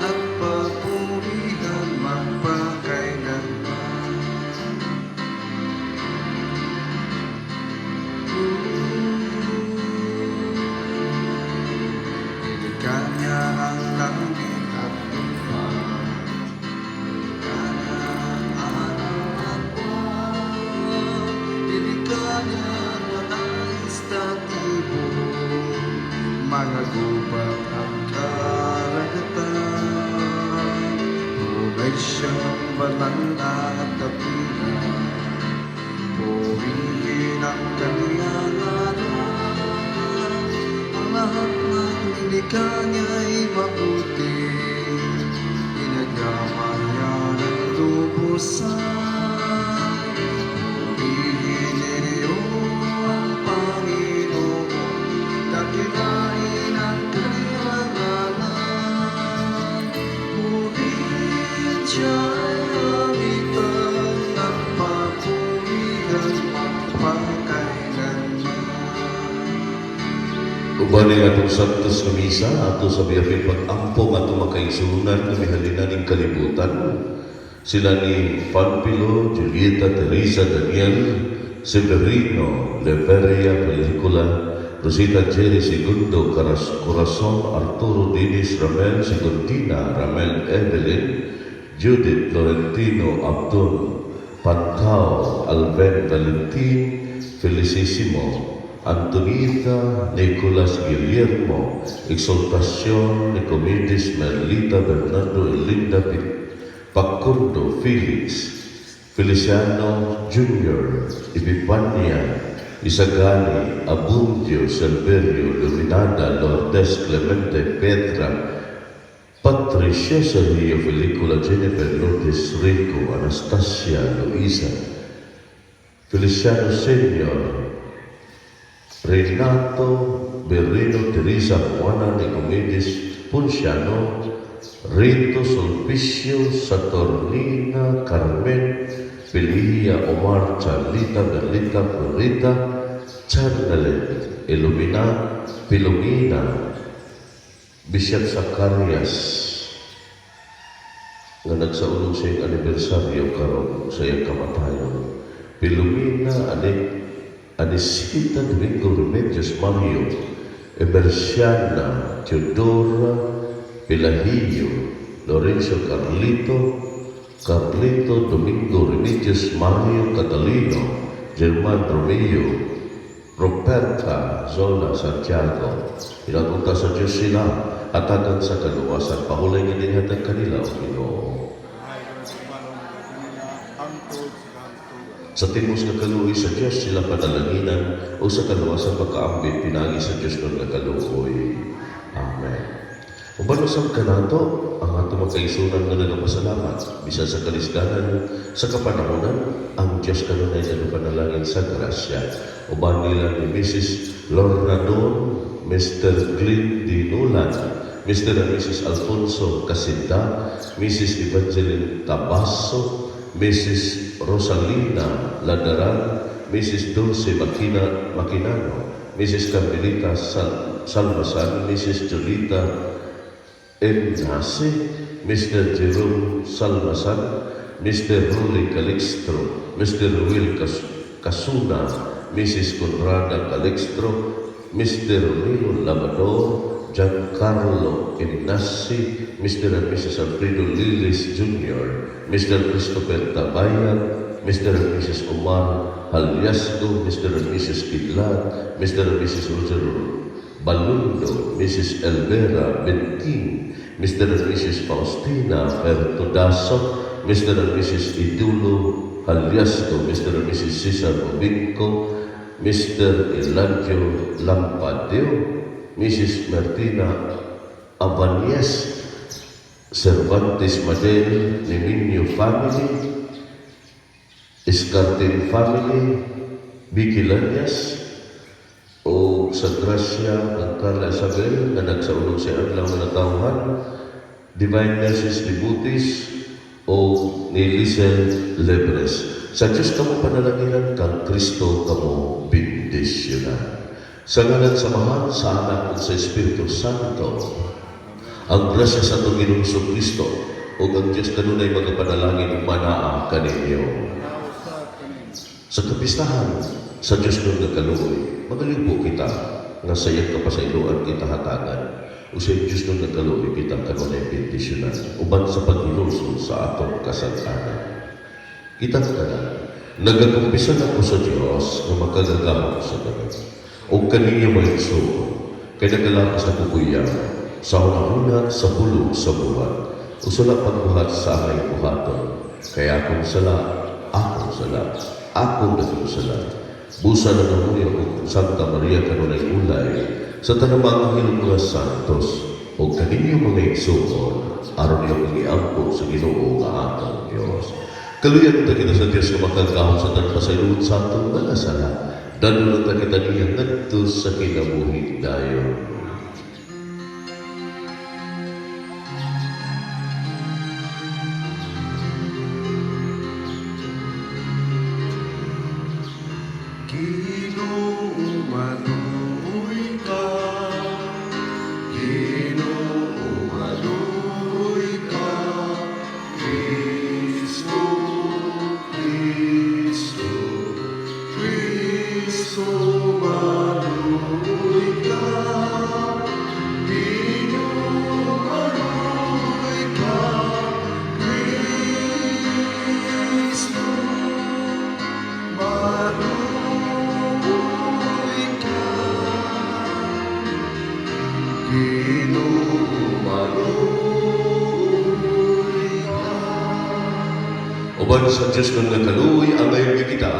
at papurihan magpakailanman. Nilikha niya ang langit at lupa, nilikha niya ang araw at buwan, nilikha niya ang mga ista't ibon, mga gubat at karagatan. Tunay siyang banal at dakila, purihin ang kanyang ngalan. Ang lahat ng nilikha niya'y mabuti, ginagawa niya ng lubusan. Purihin ninyo ang Panginoon, dakilain ang kanyang ngalan. Purihin siya'y awitan at papurihan magpakailanman. Ubani atong Santos nga misa, ato sa biyapin pag-ampong ato makaisunan kami halina ng kalibutan. Sila ni Panpilo, Julieta, Teresa, Daniel, Severino, Leveria, Pelicula, Rosita Jerry Segundo, Corazon, Arturo Dinis, Ramel, Seguntina, Ramel Evelyn, Judith, Florentino, Abdul, Pantao, Alben Valentin, Felicissimo, Antonieta, Nicolas Guillermo, Exaltación, Nicomedes, Merlita, Bernardo, Elinda, Pacundo, Felix, Feliciano Jr., Epipania, Isagani, Abundio, Silverio, Luminada, Lourdes, Clemente, Petra, Patricia, Sergio, Felicula, Jennifer, Lourdes, Rico, Anastasia, Luisa, Feliciano Senior, Renato, Berrino, Teresa, Juana, Nicomedes, Ponciano, Rito, Sulpicio, Saturnina, Carmen, Pelia, Omar, Charlita, Berlita, Florita, Charnalet, Ilumina, Pilomina, Bishop Zacarias, nga nagsaulong sa iyong anibersaryo karon sa iyong kamatayon. Pilomina, Anisita, Domingo Remedios, Mario, Emerciana, Teodora, Pelagio, Lorenzo Carlito, Domingo Remedios, Mario, Catalino, German Romeo, Roberta, Zola, Santiago. Inatunta sa Diyos sila, atagan sa kaluwasan, pahulay nilihatag kanila, O Ginoo. Sa timos nga kaluoy sa Diyos sila panalanginan o sa kaluwasan pagkaambit pinagi sa Diyos ng nakaluoy. Amen. Ubanusang ka nato ang ato makaisunan nga nagapasalamat bisa sa kalisdanan sa kapanahonan ang Diyos kanunay na panalangin sa grasya. Uban nila ni Mrs. Lorna Don, Mr. Glenn Dinulan, Mr. and Mrs. Alfonso Casinda, Mrs. Evangeline Tabaso, Mrs. Rosalina Ladaran, Mrs. Dulce Maquinano, Mrs. Carmelita Salmasan, Mrs. Julita M. Nasi, Mr. Jerome Salmasan, Mr. Ruli Calixtro, Mr. Will Casuna, Mrs. Conrada Calixtro, Mr. Nino Labador, Giancarlo Ignasi, Mr. and Mrs. Alfredo Lilis Jr., Mr. Christopher Tabayan, Mr. and Mrs. Omar Haliasco, Mr. and Mrs. Kidlat, Mr. and Mrs. Roger Balundo, Mrs. Elvera Bentin, Mr. and Mrs. Faustina Bertodaso, Mr. and Mrs. Idulo Haliasco, Mr. and Mrs. Cesar Obinco, Mr. Eladio Lampadeo, Mrs. Martina Abanyes, Cervantes Madel, Neminio family, Escartin family, Vicky Lanyas, o sa Gracia ng Carla Isabel na nagsaulong sa adlaw na natawhan, Divine Nurses Libutis, o ni Lisel Lebres. Sa Diyos kamo panalaginan, kang Kristo kamo bindisyonan. Sa ngalan sa Mahal, sa Anak, at sa Espiritu Santo, ang grasya sa itong Ginoong Kristo, o ang Diyos kanunay magapanalangin manaa kaninyo. Sa kapistahan, sa Diyos nung nagkaluoy, magalibo kita, nga sayang kapasailoan kita hatagan, o sa Diyos nung nagkaluoy kita kanunay bendisyonan, uban sa paghilusol sa atong kasalanan. Kita ka na, nagakumpisan ako sa Diyos na makagagamot sa dagat. O kaninyo may igsoon, kaya nagalakas na kukuya, sa unang sa bulog sa buwan, o sala pagbuhat sa aking buhaton, kaya akong sala, akong naging sala. Busa na namuya kong Santa Maria kanunay ulay, sa tanamang mga santos, o kaninyo mga igsoon, aron niyo kong iangkot sa Ginoo nga atong Diyos. Kaluyan ta kita sa Diyos na makagahon sa tanpasayloon sa atong mga sala, danulan ta kita niya ngadto sa kinabuhi dayon. Ginoo maluoy ka, Ginoo maluoy ka, Kristo, Kristo, Kristo maluoy ka, Ginoo maluoy ka, Kristo maluoy ka, Ginoo maluoy ka. Uban sa Diyos nung nagkaluoy, ang ngayon kita,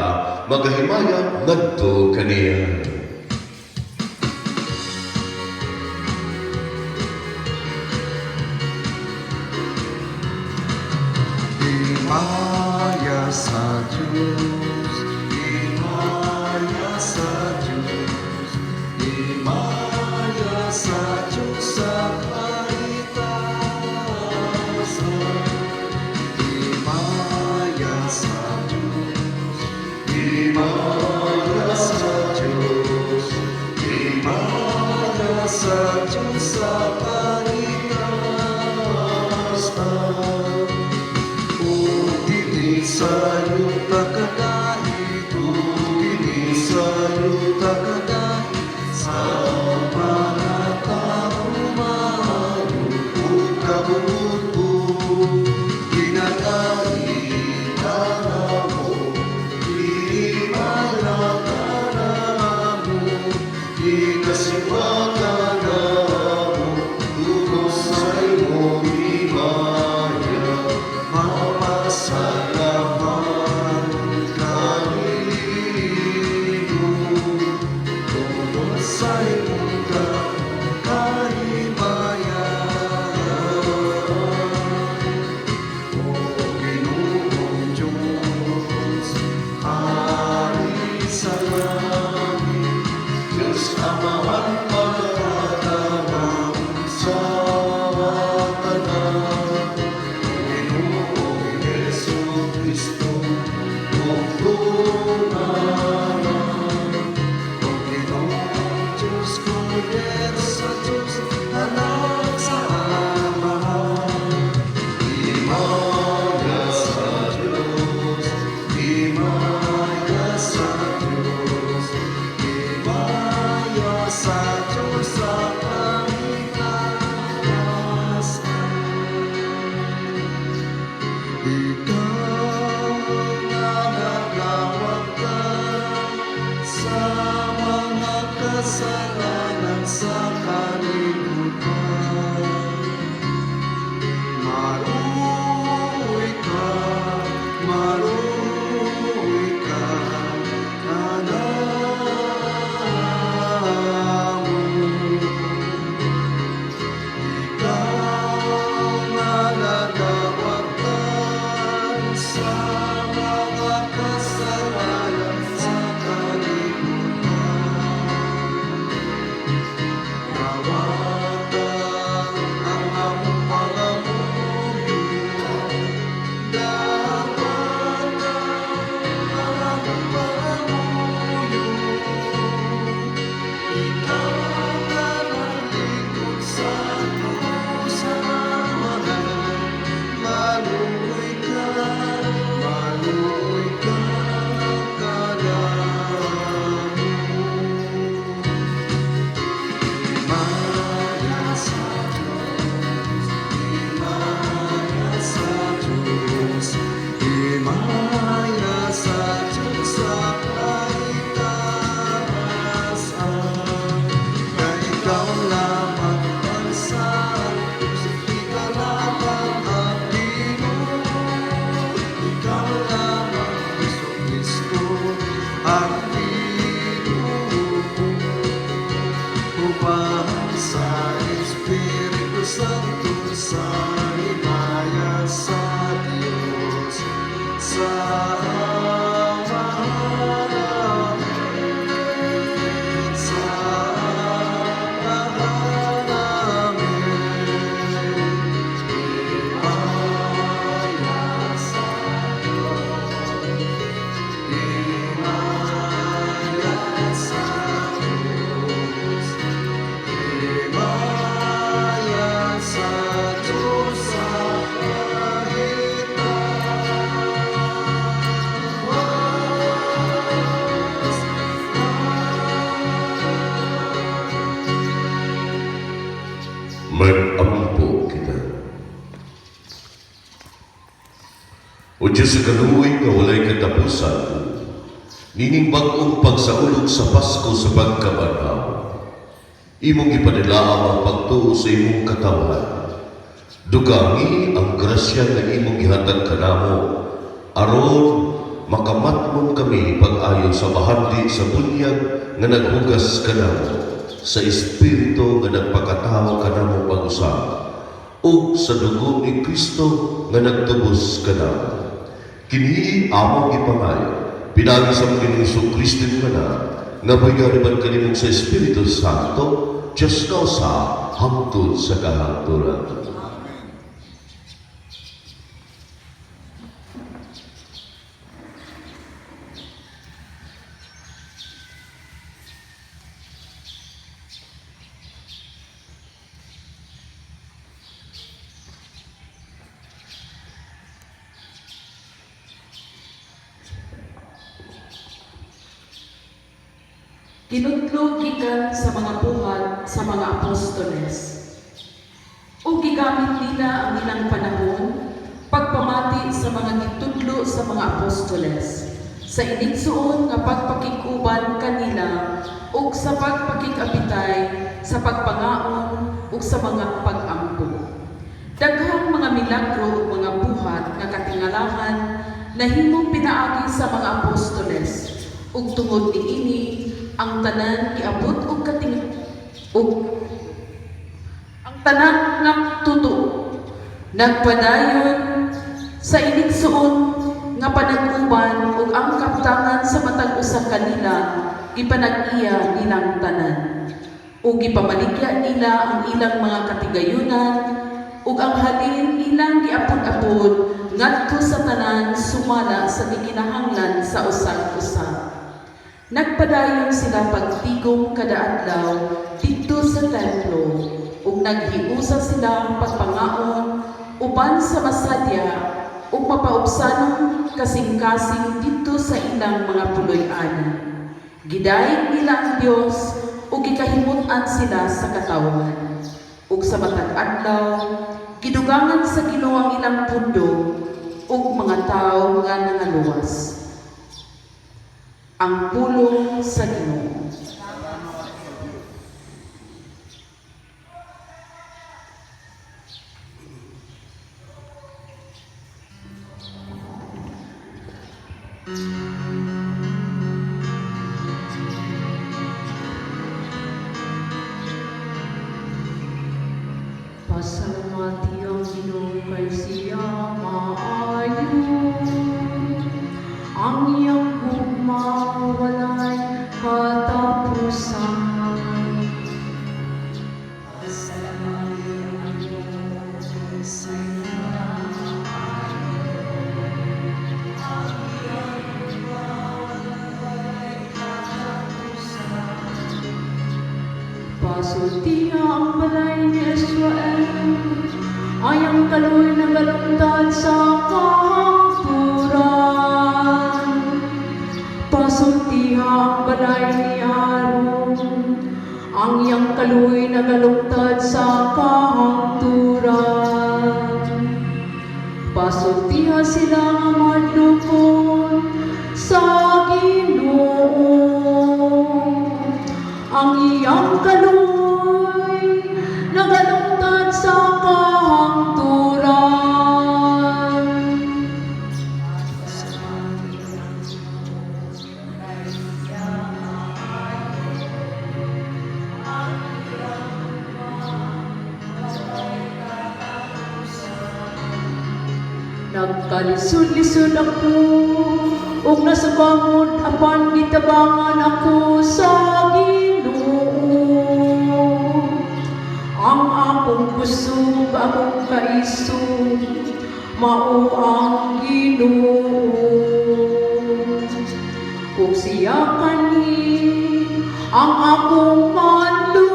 magahimaya ngadto kaniya. Himaya sa Diyos, himaya sa Diyos, himaya sa Diyos sa kaligtasan. Himaya sa Diyos, himaya sa Diyos, himaya sa Diyos sa kaligtasan. Sayo takadai, kini sayo takadai, sa mga tao maayo o kabuto, ginagay ka na mo, himala ka na mo, ginasiwa ka na mo, tugos sa'yo himaya, mapasalamat. Mag-ampo kita. O Diyos sa kaluoy nga walay katapusan, nining bag-ong pagsaulog sa Pasko sa pagkabanhaw, imong ipanilaang ang pagtuo sa imong katawan. Dugangi ang grasya nga imong gihatag kanamo, aron makamatmon kami pag-ayo sa bahandi sa bunyag nga naghugas kanamo, sa Espiritu nga nagpakatao kanamo pag-usab, ug sa dugo ni Kristo nga nagtubos kanamo. Kini among ipangayo, pinagi sa Panginoong Kristo nga bayariban kanimong sa Espiritu Santo, Diyos na sa hangtod sa kahangturan. Ginutlog gikan sa mga buhat sa mga apostoles. O gigamit nila ang ilang panahon pagpamati sa mga gitudlo sa mga apostoles, sa inigsuon nga pagpakikuban kanila ug sa pagpakikabitay sa pagpangaon ug sa mga pag-ampo. Daghang mga milagro ug mga buhat nga katingalahan nahimong pinaagi sa mga apostoles, ug tungod niini ang tanan giabot og ang tanan nga tuto nagpadayon sa inigsuon nga panag-uban ug ang kaptangan sa matag usa kanila gipanag-iya nilang tanan ug gipamaligya nila ang ilang mga katigayunan ug ang halin ilang giapod-apod ngadto sa tanan sumala sa gikinahanglan sa usa-usa. Nagpadayon sila pagtigom kada adlaw dito sa templo ug naghiusa sila pagpangaon uban sa masadya ug mapaubsanon kasing-kasing dito sa ilang mga puloy-anan. Gidayeg nila ang Dios ug gikahimut-an sila sa katawan. Ug sa matag adlaw gidugangan sa Ginoo ang ilang pundo ug mga tawo nga nangaluwas. Ang pulong sa Ginoo. Pasalamati ang Ginoo kay siya maayo. Ang iyang hugma walay katapusan. Pasalamati ang Ginoo kay siya maayo. Ang iyang hugma walay katapusan. Pasultiha ang balay ni Israel, ayang kaloy na galungtad sa kahangturan. Pasultiha ang balay ni Aaron, ang iyang kaloy na galungtad sa kahangturan. Pasultiha sila nga madlukon sa Ginoo, ang iyang kaloy nagalungtad sa kahangturan. Nagkalisod-lisod ako ug nasabangod apan gitabangan ako sa Ginoo. Ang akong kusog, akong kaisog, mao ang Ginoo. Ug siya kani ang akong manluluwas,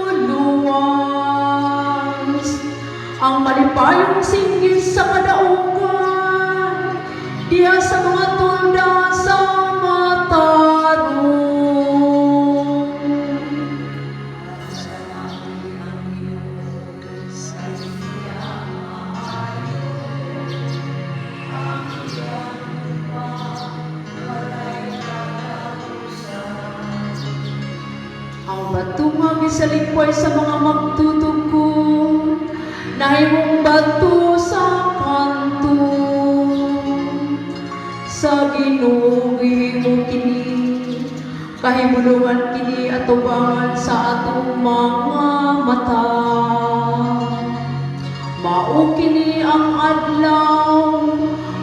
ang malipayong singgit sa kadaugan, diya sa mga tunda sa matarong. lingway sa mga magtutugon, nahimong bato sa kanto. Sa Ginoo mo kini, kahimulungan kini atubangan sa atong mga mata. Mao kini ang adlaw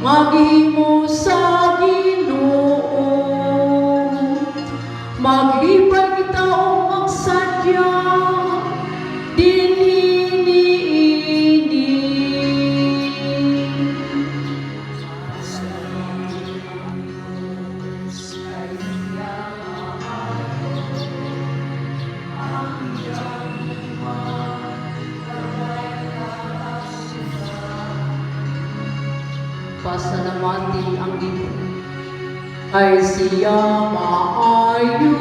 nga gihimo sa Ginoo. Maglibay kita o magsadya dinhi niini. Pasalamati ang Ginoo ay siya maayo,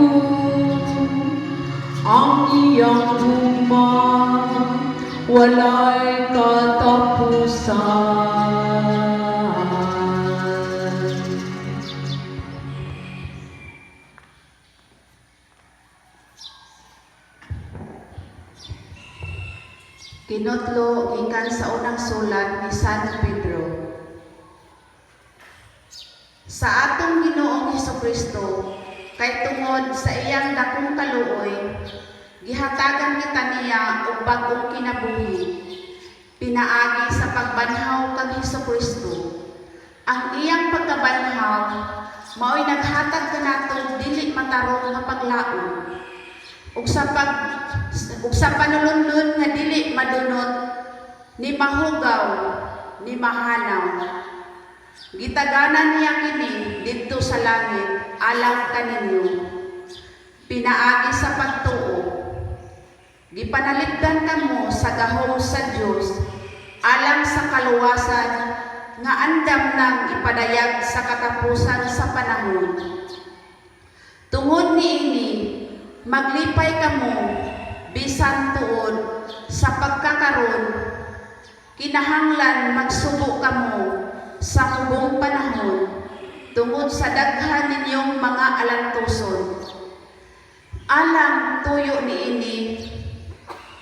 ang iyang gugma walay katapusan. Kinutlo gikan sa unang sulat ni San Pedro. Sa atong Ginoong Hesukristo, kay tungod sa iyang dakong kaluoy, gihatagan kita niya og bag-ong kinabuhi, pinaagi sa pagbanhaw kang Hesukristo. Ang iyang pagkabanhaw mao'y naghatag kanato dili matarong nga paglaom, ug sa panulundon nga dili madunot ni mahugaw ni mahanaw. Gitaganan niya kini didto sa langit alang kaninyo, pinaagi sa pagtuo. Gipanalipdan kamo sa gahom sa Dios alang sa kaluwasan nga andam nang ipadayag sa katapusan sa panahon. Tungod niini maglipay kamo bisan tuod sa pagkakaron, kinahanglan magsubo kamo sa hubong panahon tungod sa daghan ninyong mga alantoson. Alang tuyo niini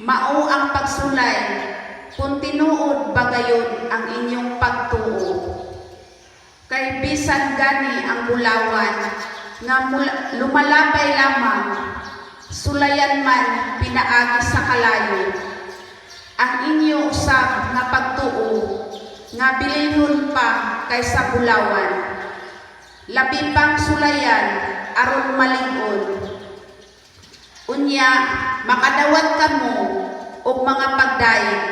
mao ang pagsulay kung tinuod bagayon ang inyong pagtuo. Kay bisan gani ang bulawan nga lumalabay lamang, sulayan man pinaagi sa kalayo. Ang inyo usab nga pagtuo nga bilihon pa kaysa bulawan, labi pang sulayan aron malig-on. Unya makadawat kamo og mga pagdayeg,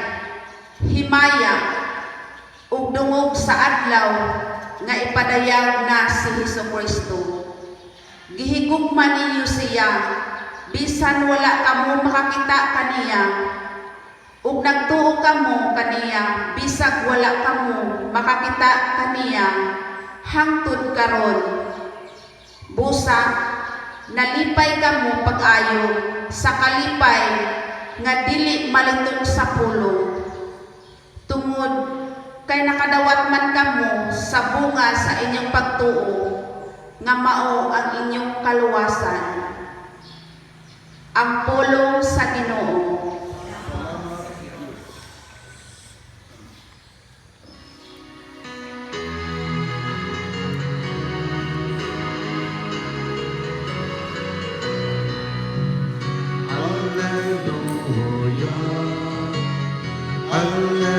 himaya ug dungog sa adlaw nga ipadayag na si Hesukristo. Gihigugma ninyo siya bisan wala kamo makakita kaniya, ug nagtuo kamo kaniya bisag wala kamo makakita kaniya hangtod karon. Busa nalipay kamo pag-ayo sa kalipay nga dili malitong sa pulong. Tungod kay nakadawat man kamo sa bunga sa inyong pagtuo nga mao ang inyong kaluwasan. Ang pulong sa Ginoo.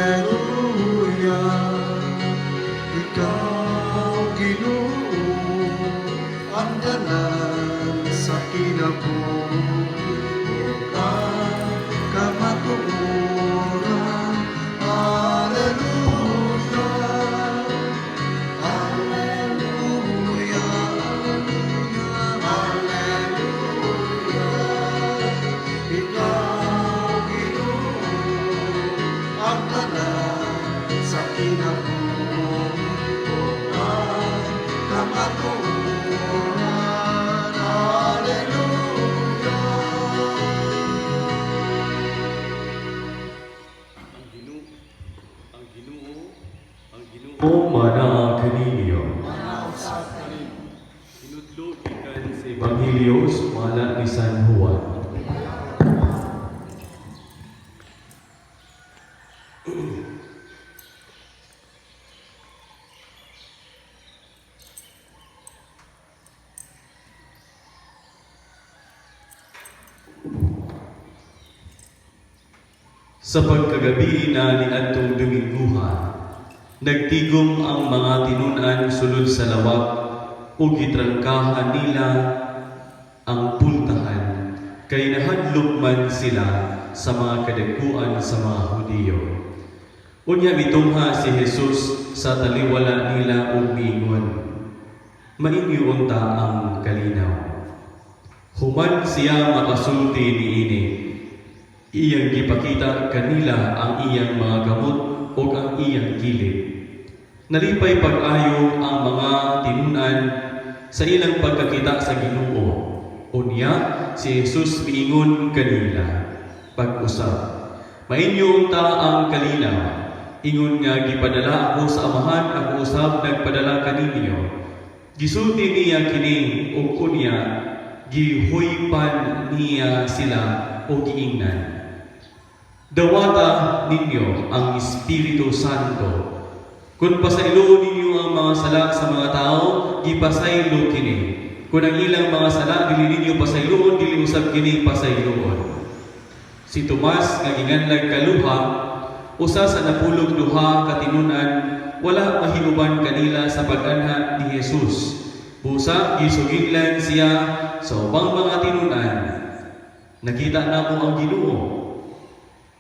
Alleluia, ikaw Ginoo, ang tanan sa kinabuhi, kamatuoran. Alleluia, alleluia, alleluia, ikaw Ginoo, ang tanan sa kinabuhi, kamatuoran. Alleluia. O mana kaninyo. Tinudlo ikan sa Ebanghelyo sumala ni San Juan. Sa pagkagabi na niadtong Dominguha, nagtigom ang mga tinunan sulod sa lawak ug gitrangkahan nila ang pultahan kay nahadlok man sila sa mga kadaguan sa mga Hudiyo. Unya mitungha si Jesus sa taliwala nila ug miingon, "Mainyo unta ang kalinaw." Human siya makasulti niini, iyang gipakita kanila ang iyang mga gamot o ang iyang kilid. Nalipay pag-ayo ang mga tinunan sa ilang pagkakita sa Ginoo. Unya si Jesus miingon kanila, pag-usap, "Mainyo unta ang kalinaw. Ingon nga gipadala ako sa Amahan, ako usab nagpadala kaninyo." Gisulti niya kini ug unya gihuypan niya sila o giingnan, "Dawata ninyo ang Espiritu Santo. Kung pasaylo ninyo ang mga sala sa mga tao, gipasaylo kini. Kung ang ilang mga sala dili ninyo pasayloon, dili usab kini pasayloon." Si Tomas nga ginganlag kaluha, usa sa napulog duha katinunan, wala mahiuban kanila sa pag-anha ni Jesus. Busa gisugidlan siya sa ubang mga tinunan. "Nakita namo ang Ginoo."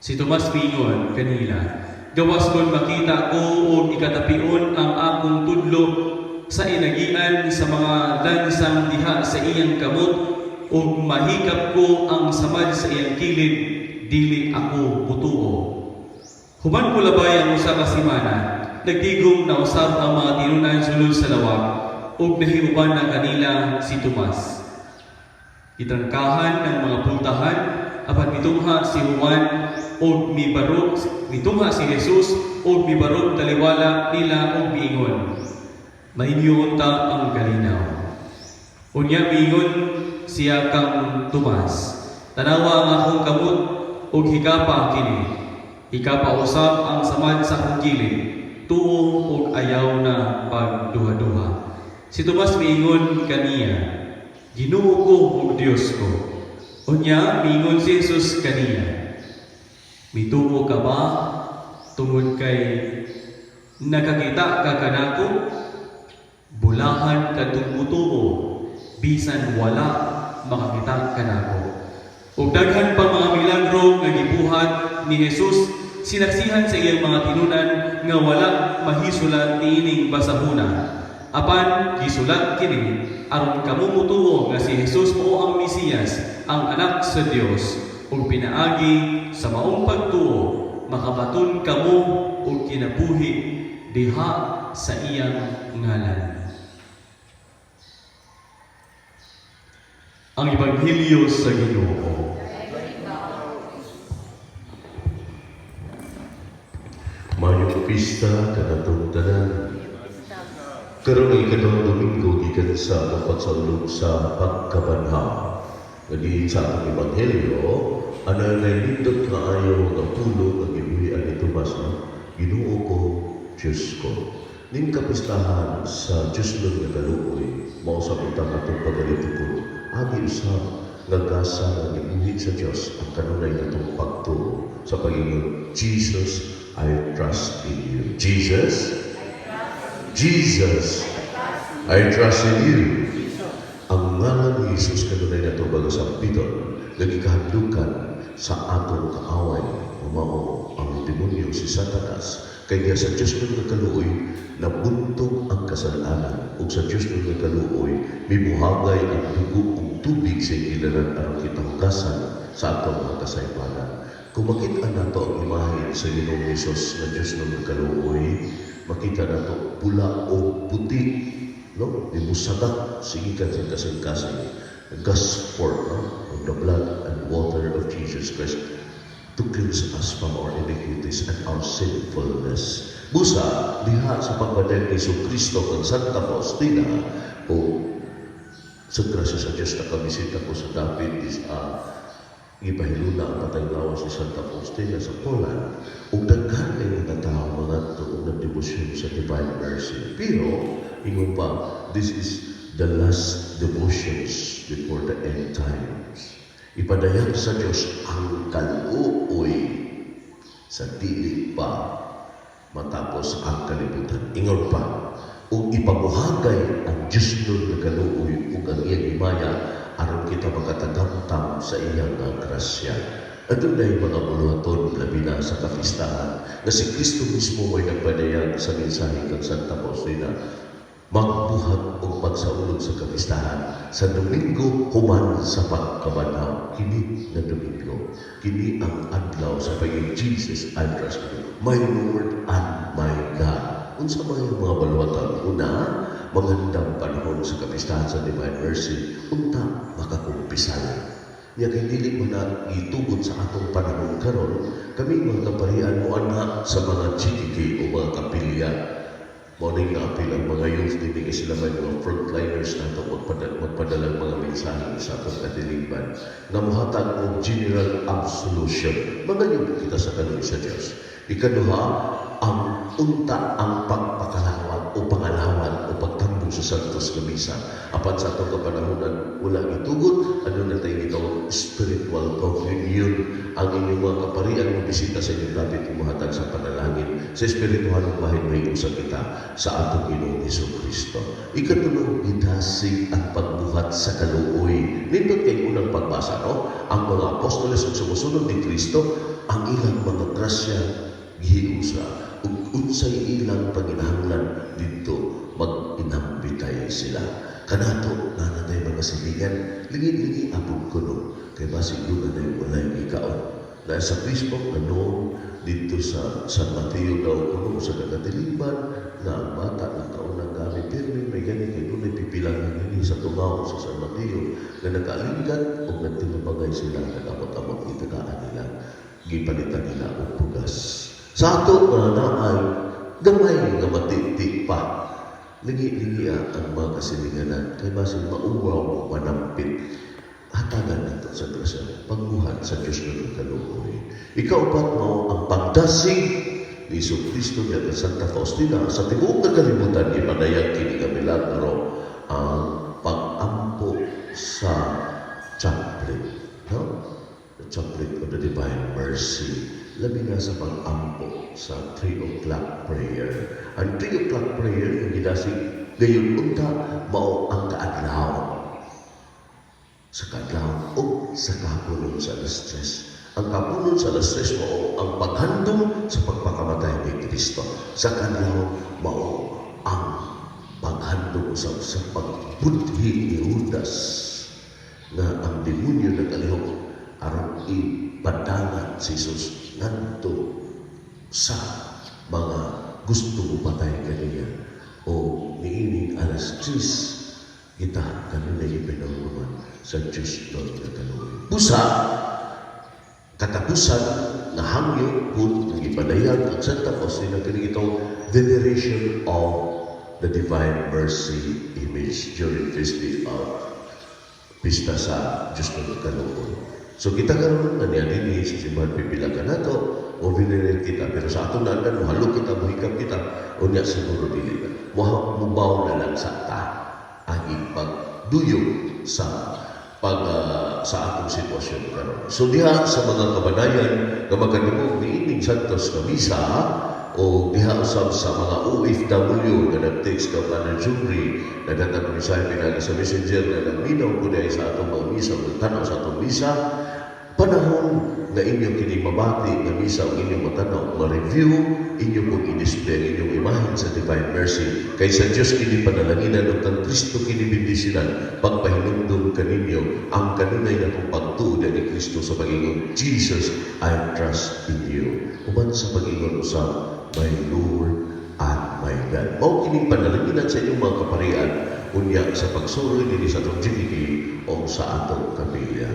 Si Tomas miingon kanila, "Gawas kon makita ko o ikatapion ang akong tudlo sa inagian sa mga lansang diha sa iyang kamot o mahikap ko ang samad sa iyang kilid, dili ako mutuo." Human ko labay ang usa ka semana, nagtigom na usab ang mga tinunan sulod sa lawak ug nahiuban na kanila si Tomas. Itrangkahan ng mga pultahan apan mitungha si Juan og mitungha si Jesus og mibarog taliwala nila og miingon, "Mainyo unta ang kalinaw." Unya miingon siya kang Tomas, "Tanawa ang akong kamot og hikapa kini. Hikapa usab ang samad sa akong kilid, tuo og ayaw na pagduha-duha." Si Tomas miingon kaniya, "Ginoo ko ug Dios ko." Unya miingon si Jesus kaniya, "Mituo ka ba tungod kay nakakita ka kanako? Bulahan kadtong mutuo bisan wala makakita kanako." Ug daghan pa mga milagro nga gibuhat ni Jesus, sinaksihan sa iyang mga tinunan nga wala mahisulat niining basahona. Apan gisulat kini aron kamo mutuo nga si Jesus mao ang Mesiyas, ang anak sa Dios, ug pinaagi sa maong pagtuo makabaton kamo og kinabuhi diha sa iyang ngalan. Ang Ebanghelyo sa Ginoo. Mayong pista kanatong tanan. Karon ay ikatawang Domingo gikan sa kapagsalog sa pagkabanha. Naging sa atong Ebanghelyo, ana nalindot kaayo nga pulo ang gibuhian ni Tomas na Ginoo ko, Diyos ko. Ning kapistahan sa Diyos nun nga kaluoy, mao sa utang atong pagalitukod, agi usab nga gasa nga gibuhi sa Diyos ang kanunay natong pagtuo sa pag-ingon, "Jesus, I trust in you." Jesus, I trust in you. Ang ngalan ni Jesus kanunay nato bago sa piton, nagikahandlukan sa atong kaaway, mao ang demonyo si Satanas. Kaya sa Diyos ng nagkaluoy, nabuntog ang kasalanan. O sa Diyos ng nagkaluoy, mibuhagay ang dugo ug tubig sa ilaran aron kitang gasan sa atong mga kasaypanan. Kung makita nato ang imahe sa Ginoong Jesus na Diyos ng nagkaluoy, makita nato pula o puti, no? Imusadak sige ka sa kasing-kasing, gas forth, no? Of the blood and water of Jesus Christ to cleanse us from our iniquities and our sinfulness. Busa, diha sa pagpadayag ni Kristo kang Santa Faustina o sa grasya sa Diyos na kamisita ko sa David is Gipahiluna ang pataylawa si Santa Faustina sa Poland ug daghan kay mga tao mga tuong nagdebosyon sa Divine Mercy. Pero ingon pa, this is the last devotions before the end times. Ipadayag sa Diyos ang kaluoy sa dili pa matapos ang kalibutan. Ingon pa, ug ipabuhagay ang Diyos nun na kaluoy ug ang iyang himaya aron kita makatagamtam sa iyang grasya. Adunay mga buluhaton labi na sa kapistahan na si Kristo mismo may nagpadayag sa mensahe kang Santa Faustina. Magbuhat o magsaulog sa kapistahan sa Domingo human sa pagkabanaw. Kini na Domingo. Kini ang adlaw sa pagiging Jesus I trust you, my Lord and my God. Unsa ba yung mga baluhatan? Una, magandang panahon sa kapistahan sa Divine Mercy. Unta, makakumpisal. Niya kay dili mo na itugod sa atong panahon karon, kami mga kaparian mo ana sa mga GTK o mga kapilya. Morning na apil ang mga youth, hindi kasi sila may mga frontliners na ito magpadalang mga mensahe sa atong kadiliman na muhatag ng general absolution. Magaling kita sa kanuwi sa Diyos. Ikaduha, ang unta ang pagpakalawat o pangalawan o pagtambong sa Santos na Misa. Apan sa atong kapanahonan, wala itugot, ano na tayo itong spiritual communion. Ang inyong mga kaparian mo bisita sa inyong dapat umuhatag sa panalangin sa espiritual ng bahay may usap kita sa atong Ginoong Hesukristo. Ikatulong, idasig ang pagbuhat sa kaluoy. Nindot kay unang pagbasa, no? Ang mga apostoles ang sumusunod ni Kristo, ang ilang mga grasya gihiusa ug unsay ilang panginahanglan dito mag-inambitay sila. Kanato na natay mga silingan, lingid-lingid apod kuno kay basig doon na walay ikaon. Dahil sa Facebook na noon dito sa San Mateo daw kuno sa kagatiliban na ang bata ng kaunang gamit pero may gani kay doon ay pipilang nini sa tungaw sa San Mateo na nakaalinggat o nagtinabagay sila nag-amot-amot itagaan nila gipalitan nila og bugas. Sa ato na naay gamay nga matiti pa. Ligi-ligi ang mga kasilinganan kay basin mauwaw o manampit. Hatagan nato sa grasya, pagbuhat sa Diyos na kaluoy. Ikaupat mo ang pagdasig ni Kristo niya kay Santa Faustina sa tibuok na kalibutan ipanayag kini nga milagro ang pag-ampo sa chaplet. No? The chaplet of the Divine Mercy. Labi na sa pag-ampo sa 3 o'clock prayer. Ang 3 o'clock prayer, yung gidasig, gayon unta, mao ang kaadlaw. Sa kaadlaw o sa kapunon sa alas 3. Ang kapunon sa alas 3 mao ang paghandom sa pagpakamatay ni Kristo. Sa kaadlaw mao ang paghandom sa pagbudhi ni Judas na ang demonyo nag-alihok aron ipadangan si Jesus nganto sa mga gusto mo patay kaniya o niining alas 3 kita kanina ipinanguman sa Diyos doon na kaluoy. Busa, katapusan na hangyo kung ipadayag ang Santa Faustina kini itong veneration of the Divine Mercy image during this day of pista sa Diyos na kaluoy. So kita karon na niya din sa simbahan pipilagan nato o venerate kita pero sa aton na halo kita buhikap kita o niya siguro dili mubaw na lang sa ta ang pagduyog sa sa atong sitwasyon karon. So diha sa mga kabanayan nga makadungog niining Santos na Misa o diha usab sa mga OFW nga nag-text ka pa ng jury na datang mensahe pinagi sa messenger na nagminaw ko dahil sa atong mga misa o tanaw sa atong misa panahon na inyong kini mabati na misa o inyong matanaw ma-review inyo kung i-display inyong imahen sa Divine Mercy kay sa Diyos kini panalanginan o kang Kristo kini bindisinan pagpahinumdum kaninyo ang kanunay na kong pagtuod ni Kristo sa pag-ingon Jesus, I trust in you uban sa pag-ingon usab my Lord and my God. Mao kining panalanginan sa inyong mga kaparian unya sa pagsuro nini sa atong GTK o sa atong kapilya.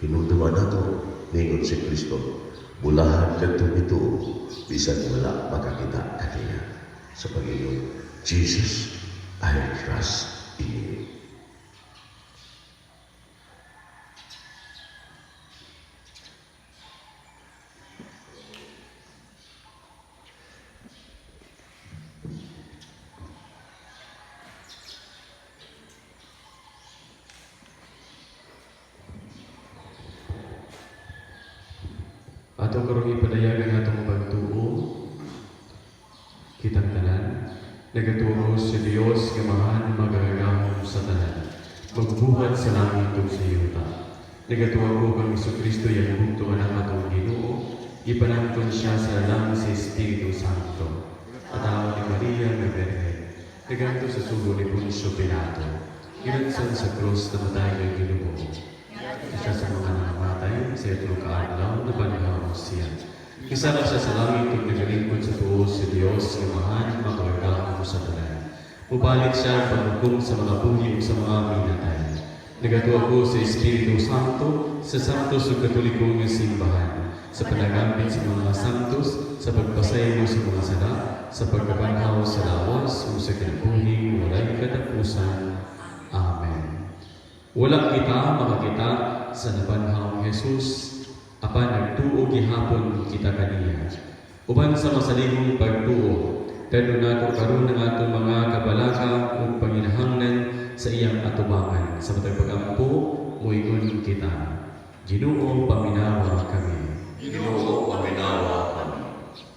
Hinunduman nato ningon si Kristo. Bulahan kadto ito bisan wala makakita kaniya sa pag-ingon Jesus, I trust in you. ato karong ipadayag ang atong pagtuo, kitang tanan, nagatuo sa Dios nga mahan magagahom sa tanan, magbuhat sa langit ug sa yuta. Nagatuo kang Kristo yang bugto nga atong Ginoo, ipanangkon siya sa lang sa Espiritu Santo. Atawa ni Maria nga Berhen, naganto sa sugo ni Poncio Pilato, ginansan sa krus na matay ng Ginoo. Isa sa mga nangamatay, sa itlong kaadlaw na panahon siya. Isa na siya sa langit ug nagalingkod sa tuo si Dios nga mahan makagahom sa tanan. Mubalik siya paghukom sa mga buhi ug sa mga minatay. Nagatuo ko sa Espiritu Santo, sa Santos ug Katolikong nga simbahan, sa panagambit sa mga santos, sa pagpasaylo sa mga sala, sa pagkabanhaw sa lawas ug sa kinabuhing walay katapusan. Amen. Wala kita makakita sa nabanhawng Jesus, apan nagtuo gihapon kita kaniya. Uban sa masaligong pagtuo, kadto nato karon ng atong mga kabalaka ug panginahanglan sa iyang atubangan. Sa matag pag-ampo, muingon kita. Ginoo, paminawa kami. Ginoo, paminawa kami.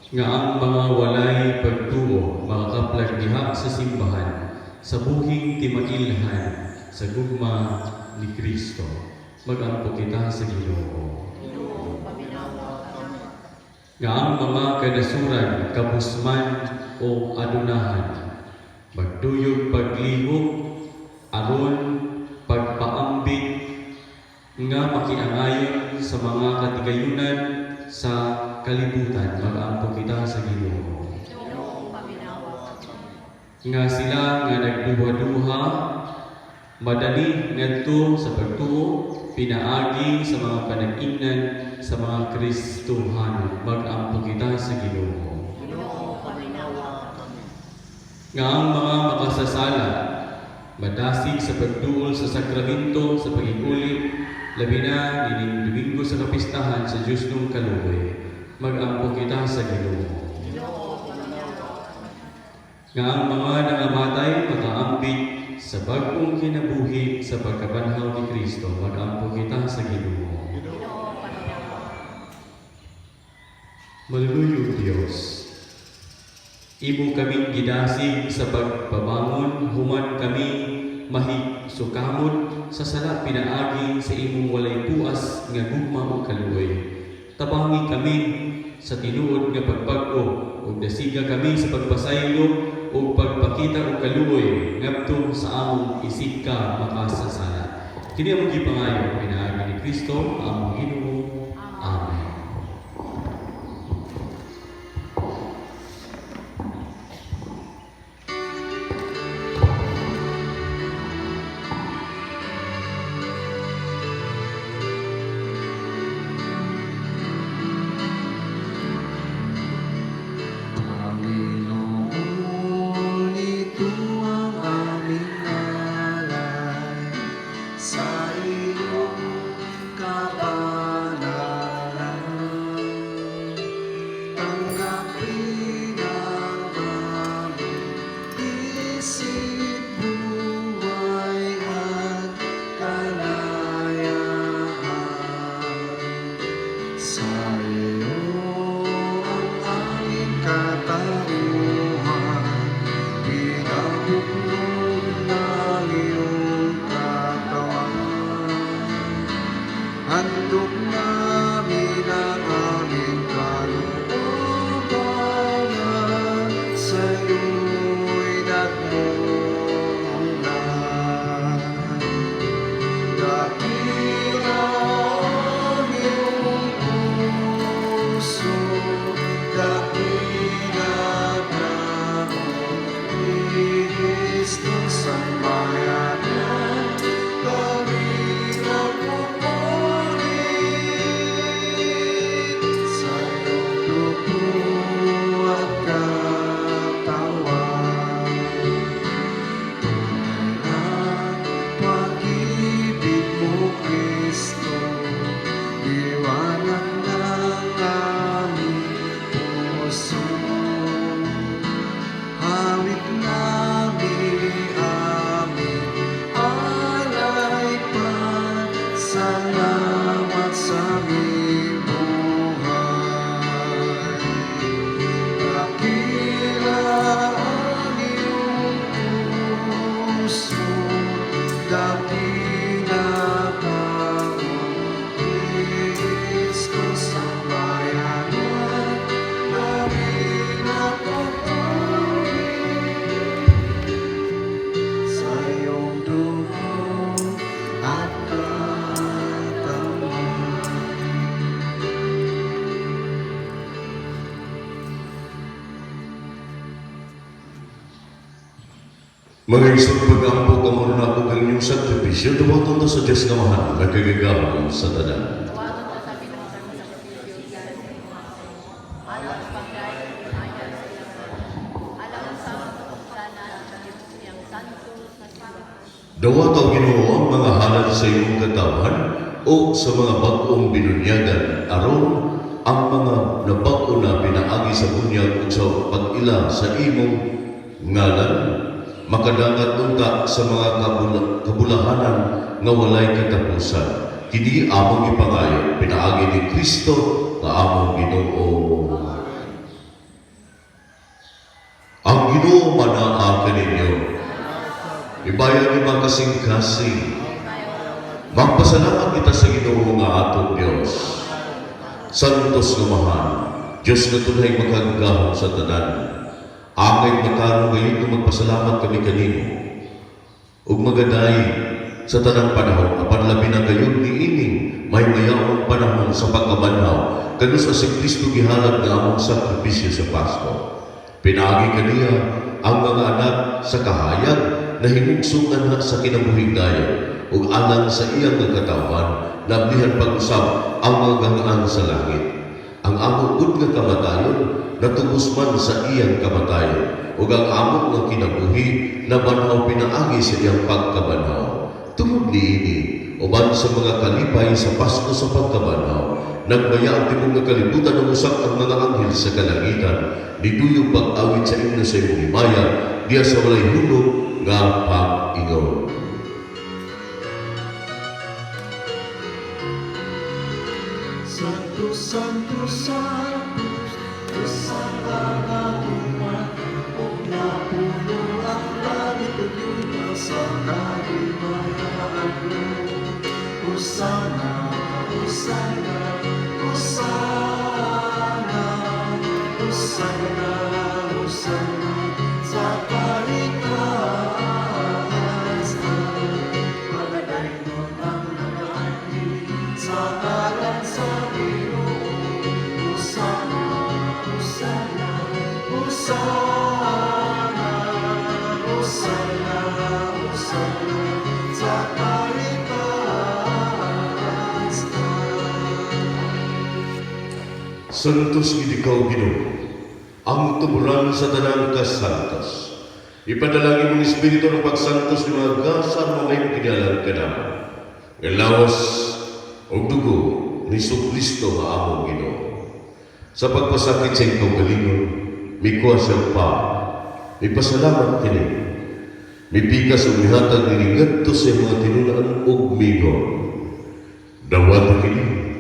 Nga ang mga walay pagtuo makakaplag diha sa simbahan, sa buhing timailhan, sa gugma ni Kristo. Mag-ampo kita sa Ginoo. Nga ang mga kadasuran, kabusman o adunahan, magduyog paglihok, aron pagpaambit, nga makiangayon sa mga katigayunan sa kalibutan, mag-ampo kita sa Ginoo. Nga sila nga nagduha-duha, madali ngadto sa pagtuo, pinaagi sa mga panag-ingnan sa mga Kristohano, mag-ampo kita sa Ginoo. Nga ang mga makasasala, madasig sa pagduol sa sakramento, sa pag-iulit, labi na nining Domingo sa kapistahan sa Diyos nung kaluoy, mag-ampo kita sa Ginoo. Nga ang mga nangamatay makaambit sa bagong kinabuhi sa pagkabanhaw ni Kristo, mag-ampo kita sa Ginoo. Maluluyog Diyos, imo kaming gidasig sa pagpabangon, human kami mahigsukamot sa sala pinaagi sa imong walay puas nga gugma o kaluoy. Tabangi kami sa tinuod nga pagbag-o ug dasiga kami sa pagpasaylo ug pagpakita og kaluoy ngadto sa among isig ka makasasala. Kini among gipangayo pinaagi ni Kristo among Ginoo. Amen. Panginoon, ito ang aming alay sa iyong kabanalan. Mga isang pag-ampo ka mo na ako ng inyong sakripisyo, dumatong na sa Diyos na mahal, nagkagagawin sa tanan. Dawa taw Ginoo ang mga halal sa iyong katawan o sa mga bag-ong binunyagan aron ang mga nabag-o na pinaagi sa bunyag o sa pag-ila sa imong ngalan makadangat unta sa mga kabulahanan nga walay katapusan. Kini among ipangayo pinaagi ni Kristo nga among Ginoo. Ang Ginoo manaa kaninyo. Ibayan ni makasing-kasing. Magpasalamat kita sa Ginoo nga atong Dios. Santos nga mahal, Diyos na tunay makagahom sa tanan. Angay makarong ngayon kung magpasalamat kami kanino. Ug magaday sa tanang panahon, apan labi na gayon ni ining may mayawang panahon sa pagkabanhaw, kano sa si Kristo gihalad nga among sakripisyo sa Pasko. Pinaagi kaniya ang mga anak sa kahayag na hinugsungan na sa kinabuhing dayon ug alang sa iyang katawan nablihan pag-usab ang mga gangaan sa langit. Ang among good nga kamatayon natubos man sa iyang kamatayon ug ang among nga kinabuhi nabanhaw pinaagi sa iyang pagkabanhaw. Tungod niini uban sa mga kalipay sa Pasko sa pagkabanhaw nagbaya ang timong nga kalibutan ng usak ang mga anghel sa kalangitan niduyog pag-awit sa inyo sa imong himaya diya sa walay hulog nga pag-ingon. Santos, Santos, Santos, isang kagatuman, kung napuno ang langit at lupa sa kalimayaan mo. Hosana, Hosana, Hosana, Hosana, Hosana, sa kalikasan. Palagay mo ang nagani sa kalan sa Ginoo. Hosana, Hosana, Hosana, Hosana, Hosana, sa kalikasan. Santos gid ikaw Ginoo, ang tumulan sa tanang kasantos. Ipadalangin mong Espiritu ng pagsantos ni mga gasar mo ngayong kinalang ka naman. Ngalawas o dugo ni Kristo nga among Ginoo. Sa pagpasakit sa ikaw galingon, may kuwasang pa, may pasalamat kini. May pikas o mihatag ni ngadto sa mga tinulaan og mingon. Dawat kini,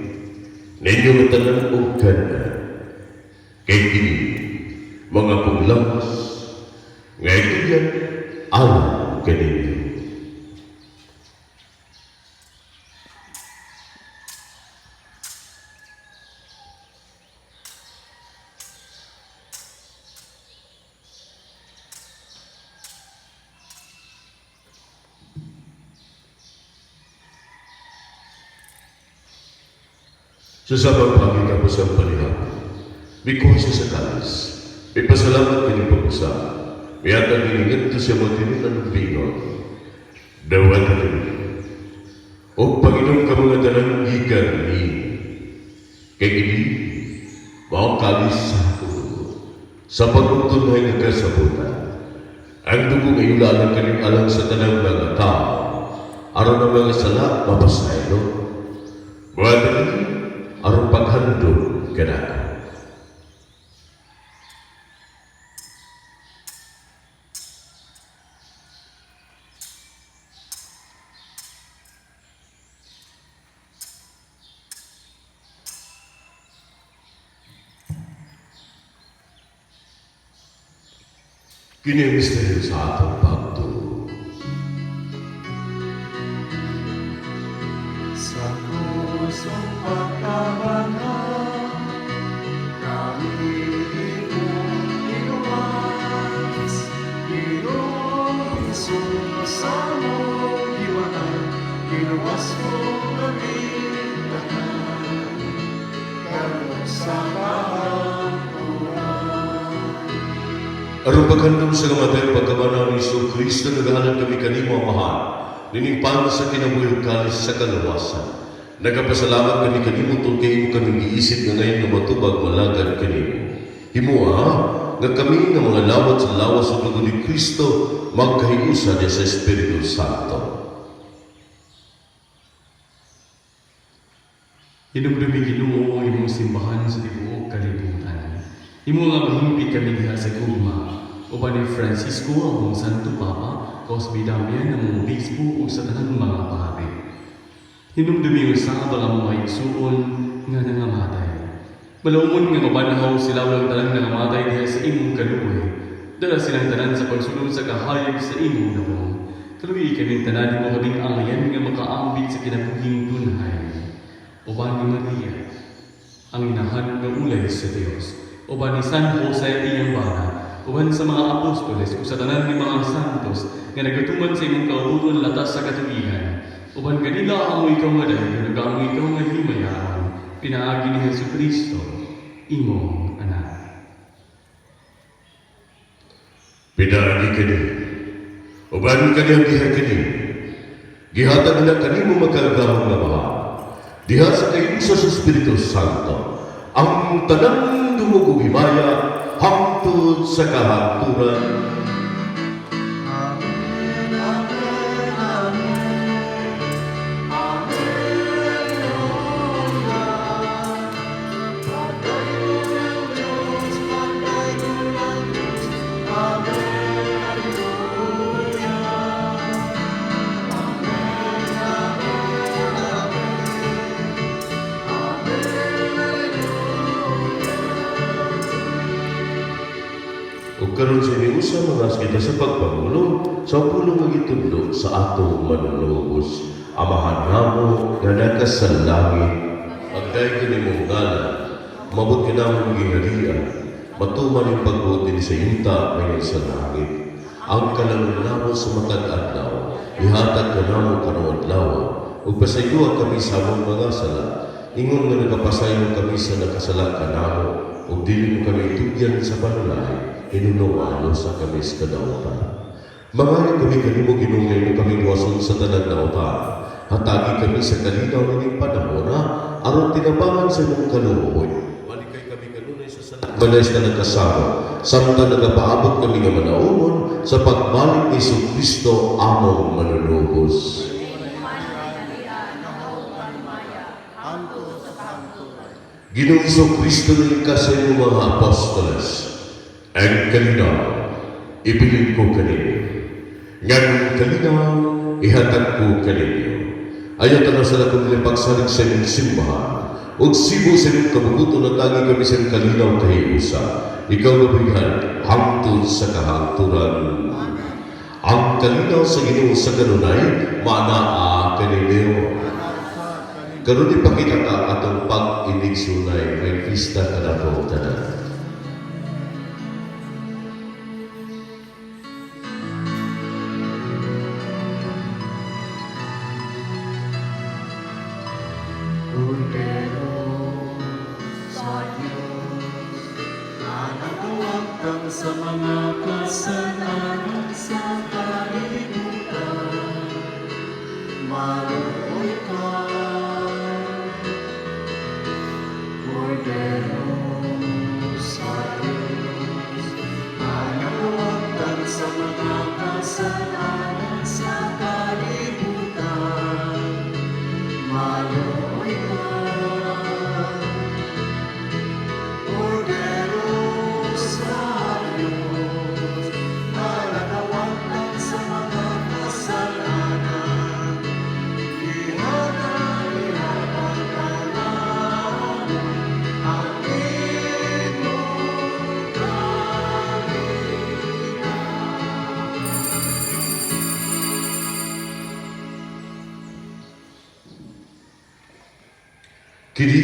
ninyo matanan og kana. Kay kini, mga puglamas, ngayon yan, alam kaninyo. Sa sabang pangita po sa palihap, may kuha siya sa kalis, may pasalamat kini pag-usa, may atang giningat siya matinunan ng bingon. Dawat na rin. O Panginoon ka mga tanang gikan ni, kay ini, maong kalis sa ako, sa pagkutunay ng kasabutan. Ang dugo ngayon lalang kaning alang sa tanang mga tao, aron ang mga sala, mapasaylo. Buwan na rin, aron paghandog ka na. Kini ang misteryo sa atong pagtuo. Sa kusong pagkabanhaw, kami imong inuwas. Ginoong Jesus among giwanan, ginuwas mo kami tanan. Karon sa kahampuan, Aron paghandom sa kamatay pagkabanaw ni Isu Kristo nagahalan kami kanimo amahan. Niningpan sa kinabuhi kalis sa kaluwasan. Nagapasalamat kami kanimo tungkol kayo kami giisip nga ngayon na matubag malagad kanimo. Himuha nga kami nga mga lawat sa lawas sa dugo ni Kristo magkahiusa niya sa Espiritu Santo. Hinumdumi Ginoo ang imong simbahan sa tibuok kalibutan. Imo nga mahimpit kami diha sa gugma. Uban ni Francisco ang Santo Papa, Cosby Damian ang obispo ug sa tanang mga pari. Hinumdumi usa ang mga igsuon nga nangamatay. Malaumon nga mabanhaw sila walang tanan nangamatay diha sa imong kaluoy. Dala silang tanan sa pagsunod sa kahayag sa imong nabong. Kaluoy kami tanan mo kaming angayan nga makaambit sa kinabuhing tunhay. Uban ni Maria, ang inahan ng ulay sa Diyos. Uban ni San Jose iyang bana, uban sa mga apostoles o sa tanan ni mga santos nga nagatuman sa imong kauturon latas sa katuigan. Uban kanila ang ikaw nga dahil nagamoy ikaw nga himayaan, pinaagi ni Jesucristo, imong anak. Pinaagi kini, uban kanyang diha kini, gihatag na kanimo magkagahong na mahal. Diha sa kayusa sa Espiritu Santo, ang tanang dumugong himaya hangtod sa kahaturan. Amen, amen, amen. Alleluia. Pagdayo ng Diyos, pagdayo ng Diyos. Alleluia. Amen, amen, Ug karon sa iniusa mga kita sa pagpangulo sa pulong nga gitudlo sa atong manunubos. Amahan namo nga naka sa langit, agday kanimong ngalan, mabot kinamong gingalian, matuman yung pagbuot din sa yuta ngayon sa langit. Ang kalalong namo sa matag adlaw, ihatag ka namo karong adlaw, ug pasayuan kami sa among mga sala. Ingon nga nagapasayon kami sa nakasala ka namo, ug dili mo kami tugyan sa panulay, inunuano sa kami sa kadautan. Mangayon kami kanimo ginungay mo kami wason sa tanan na utan. Hatagi kami sa kalinaw ng panahon aron tinabangan sa imong kaluoy. Malikay kami kanunay sa salat. Malayas na nagkasama, samtang nagapaabot kami nga manaumon sa pagbalik ni Jesucristo among manunubos. Ginoong Jesucristo ng sa imong mga apostoles, ang kalinaw, ibilin ko kanino. Nganong kalinaw, ihatag ko kanino. Ayaw na sa lakong pagsalig sa inyong simbahan, ug sibo sa inyong kabuguto na tangi kami sa inyong kalinaw kahiusa. Ikaw na bighan, hangtod sa kahangturan. Ang kalinaw sa Ginoo sa kanunay, maanaa kanino. Karon ipakita ka atong pag-inigsunay may pista ka na po tanan. Kordero sa Diyos, na nagawagtang sa mga kasalanan sa kalibutan, maluoy ka. Kordero sa Diyos, na nagawagtang sa mga kasalanan sa kalibutan, maluoy ka. Kordero sa Diyos, na nagawagtang sa mga kasalanan, ihatag ka namin ang imong kalinaw. Kini,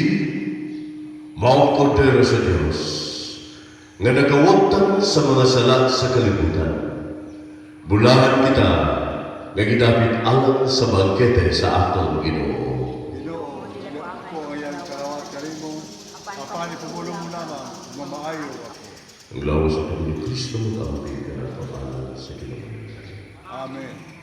maong kordero sa Diyos, nga nagawagtang sa mga sala sa kalibutan. Bulahan kita, nga gidapit alang sa bangkete sa atong Ginoo. Ginoo, dili ako ayan karawat karimo. Apani pumulong mo lamang, mamaayo ako. Ang lawas sa Panginoon Kristo mag-aamay ka na pangalan sa kinabuhi. Amen.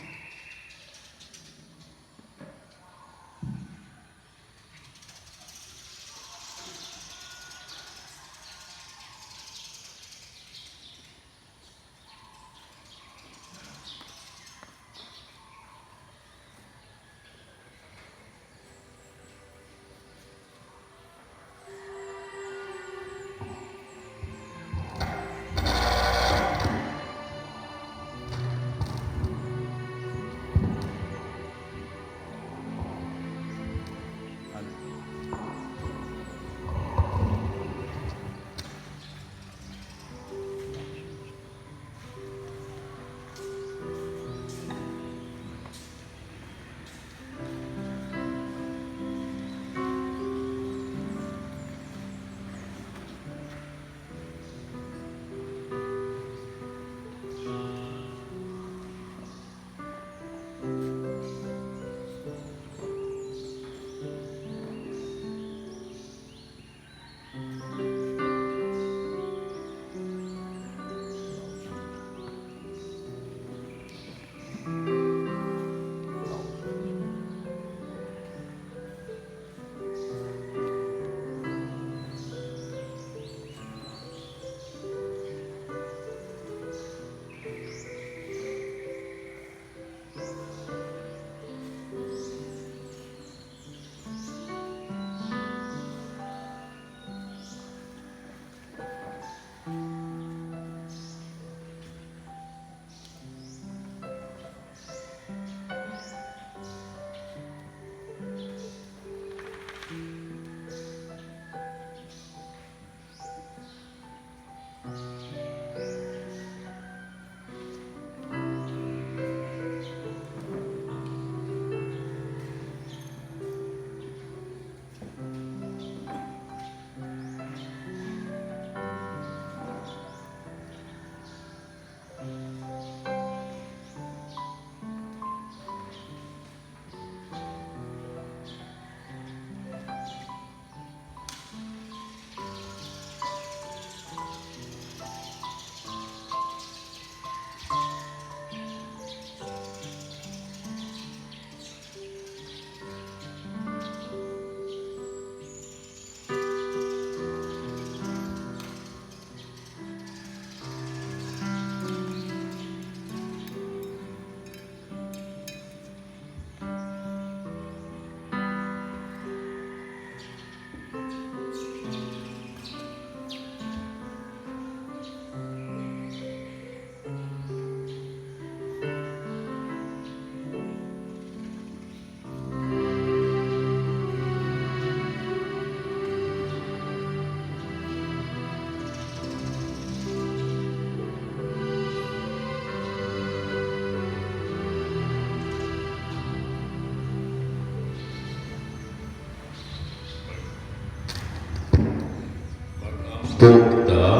Tugta,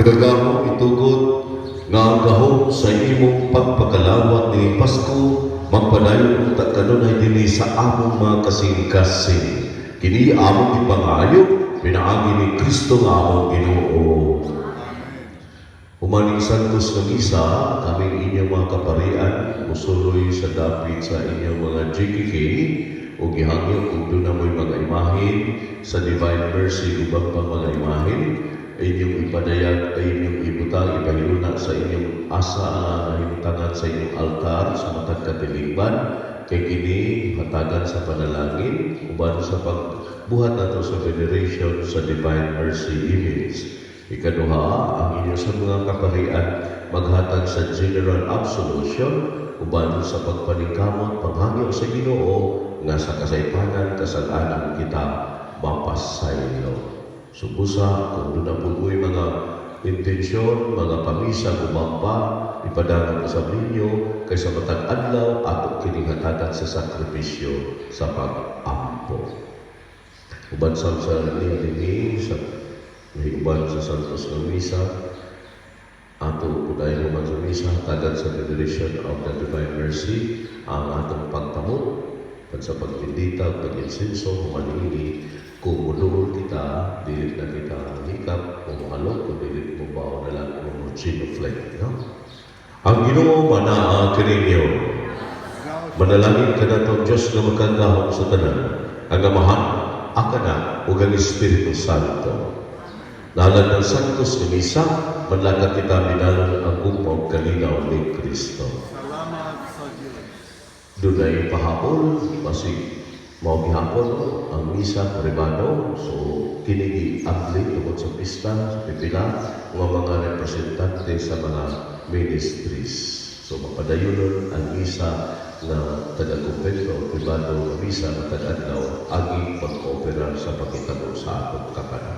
gagamo itugod nga ang gahom sa imong pagpakalawat ni Pasko magpadayon ta kanunay dinhi sa among mga kasing-kasing. Kini among ipangayo pinaagi ni Kristo nga among Ginoo. Humaning santos ng isa, kaming inyong mga kaparian, musuloy sa dapit sa inyong mga GKK, o gihangyo kung doon na mo'y mga imahin sa Divine Mercy, ubang pang mga imahin, inyong ipadayag, ay inyong ibutang, ipahiluna sa inyong asa na himutangan sa inyong altar sa matag katilingban, kay kini hatagan sa panalangin, uban sa pagbuhat nato sa veneration sa Divine Mercy image. Ikaduha, ang inyo sa mga kaparian maghatag sa general absolution uban sa pagpaningkamot paghangyo sa Ginoo nga sa kasaypanan kasalanan kita mapasaylo. Subusa kung doon na pugoy mga intensyon, mga pamisa, gumamba, ipadangag sa ninyo kaysa matag adlaw ato kinihatagan sa sakripisyo sa pag-ampo. Uban sa niya dinhi sa uban sa Santos ng Misa, ato puday naman sa Misa, tagad sa Federation of the Divine Mercy, ang atong pagtamot, sa pagbindita, pag-insenso, humanini, Kung mulungol kita, dili na kita hikap o mahalok, kung dili mo ba na lang mo genuflect, no? Ang Ginoo manaa kaninyo. Manalangin ka na itong Diyos na magkagahong sa tanan. Ang Amahan, Akana, ug ang Espiritu Santo. Nalan ng Santos ni Misa, manlakat kita minalon ang upog kalinaw ni Kristo. Salamat sa Diyos. Dunay pahapon, masig mao gihapon ang misa privado. So kini giabli tungod sa pista sa pipila ng mga representante sa mga ministries. So mapadayonon ang misa na taga-kumpento o privado na misa na taga-adlaw agi pag-opera sa pagkitabo sa atong kapanahonan.